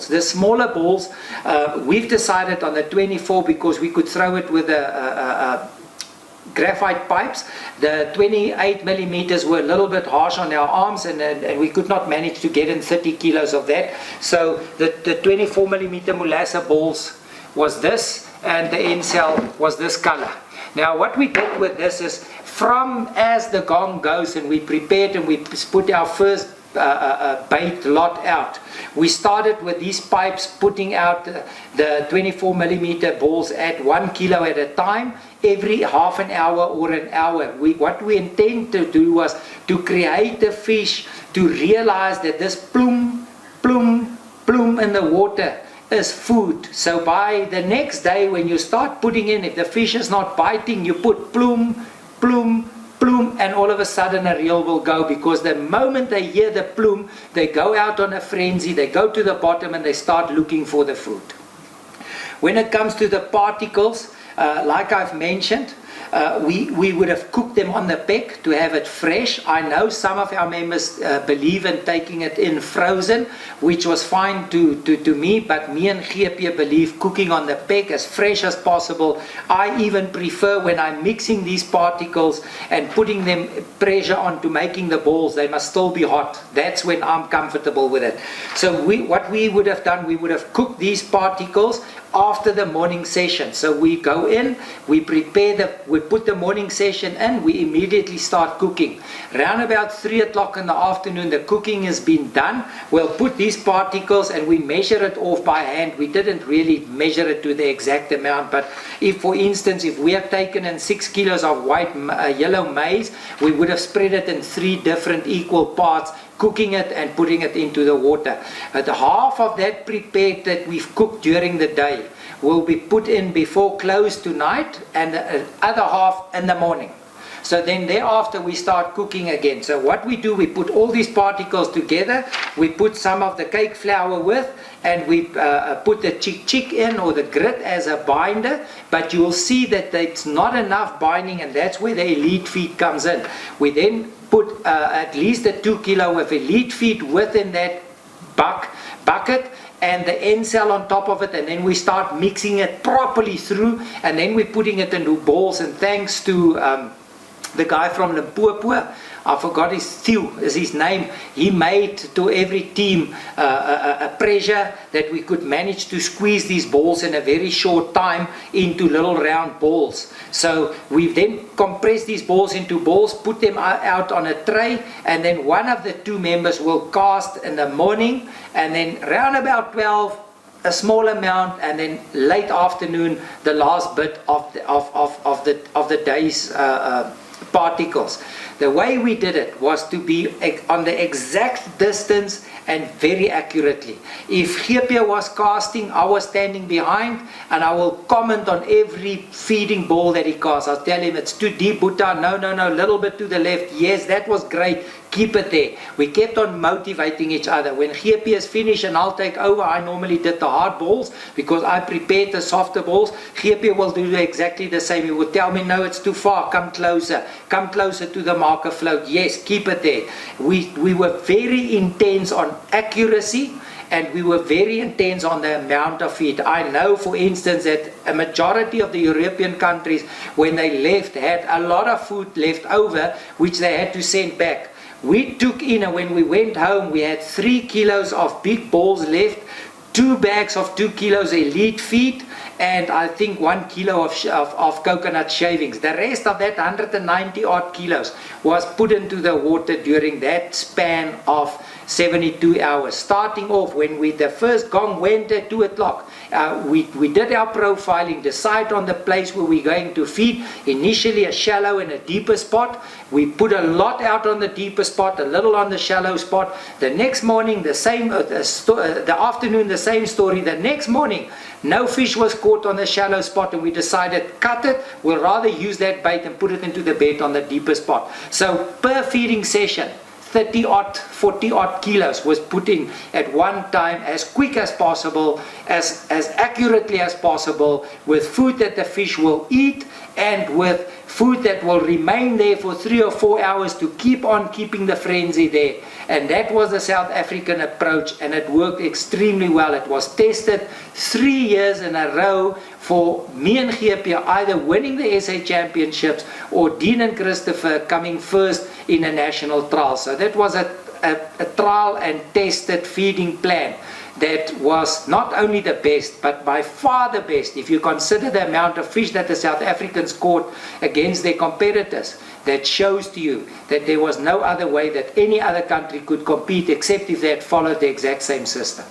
balls. The smaller balls, we've decided on the 24 because we could throw it with a graphite pipes. The 28 millimeters were a little bit harsh on our arms, and we could not manage to get in 30 kilos of that. So the 24 millimeter Mulasa balls was this, and the end cell was this color. Now what we did with this is, from as the gong goes and we prepared and we put our first bait lot out, we started with these pipes putting out the 24 millimeter balls at 1 kilo at a time, every half an hour or an hour. What we intend to do was to create the fish to realize that this plume, plume, plume in the water is food. So by the next day when you start putting in, if the fish is not biting, you put plume, plume, plume, and all of a sudden a reel will go, because the moment they hear the plume, they go out on a frenzy, they go to the bottom and they start looking for the food. When it comes to the particles, like I've mentioned, we would have cooked them on the peg to have it fresh. I know some of our members believe in taking it in frozen, which was fine to me, but me and GP believe cooking on the peg as fresh as possible. I even prefer, when I'm mixing these particles and putting them pressure on to making the balls, they must still be hot. That's when I'm comfortable with it. So what we would have done, we would have cooked these particles after the morning session. So we go in, we prepare we put the morning session in, we immediately start cooking. Around about 3 o'clock in the afternoon, the cooking has been done. We'll put these particles and we measure it off by hand. We didn't really measure it to the exact amount, but if, for instance, if we have taken in 6 kilos of white yellow maize, we would have spread it in 3 different equal parts, cooking it and putting it into the water. The half of that prepared that we've cooked during the day will be put in before close tonight, and the other half in the morning. So then thereafter we start cooking again. So what we do, we put all these particles together, we put some of the cake flour with, and we put the chick in, or the grit, as a binder, but you will see that it's not enough binding, and that's where the elite feed comes in. We then put at least a 2 kilo of elite feed within that bucket, and the end cell on top of it, and then we start mixing it properly through, and then we're putting it into balls. And thanks to the guy from Limpopo, I forgot his name, he made to every team a pressure that we could manage to squeeze these balls in a very short time into little round balls. So we then compress these balls into balls, put them out on a tray, and then one of the 2 members will cast in the morning, and then round about 12 a small amount, and then late afternoon the last bit of the day's particles. The way we did it was to be on the exact distance and very accurately. If Gepe was casting, I was standing behind, and I will comment on every feeding ball that he casts. I'll tell him, it's too deep, Buddha, no, little bit to the left, yes, that was great, keep it there. We kept on motivating each other. When Gepe is finished and I'll take over, I normally did the hard balls because I prepared the softer balls. Gepe will do exactly the same. He would tell me, no, it's too far, come closer to the marker float, yes, keep it there. We were very intense on accuracy, and we were very intense on the amount of feed. I know, for instance, that a majority of the European countries, when they left, had a lot of food left over, which they had to send back. We took in, and when we went home, we had 3 kilos of big balls left, 2 bags of 2 kilos elite feed, and I think 1 kilo of coconut shavings. The rest of that 190 odd kilos was put into the water during that span of 72 hours. Starting off, when the first gong went at 2 o'clock, we did our profiling, decide on the place where we're going to feed. Initially a shallow and a deeper spot. We put a lot out on the deeper spot, a little on the shallow spot. The next morning the same, the afternoon the same story. The next morning no fish was caught on the shallow spot, and we decided, cut it, we'll rather use that bait and put it into the bed on the deeper spot. So per feeding session, 30 odd, 40 odd kilos was put in at one time, as quick as possible, as accurately as possible, with food that the fish will eat and with food that will remain there for 3 or 4 hours to keep on keeping the frenzy there. And that was the South African approach, and it worked extremely well. It was tested 3 years in a row for me and GP either winning the SA Championships or Dean and Christopher coming first in a national trial. So that was a trial and tested feeding plan that was not only the best, but by far the best. If you consider the amount of fish that the South Africans caught against their competitors, that shows to you that there was no other way that any other country could compete except if they had followed the exact same system.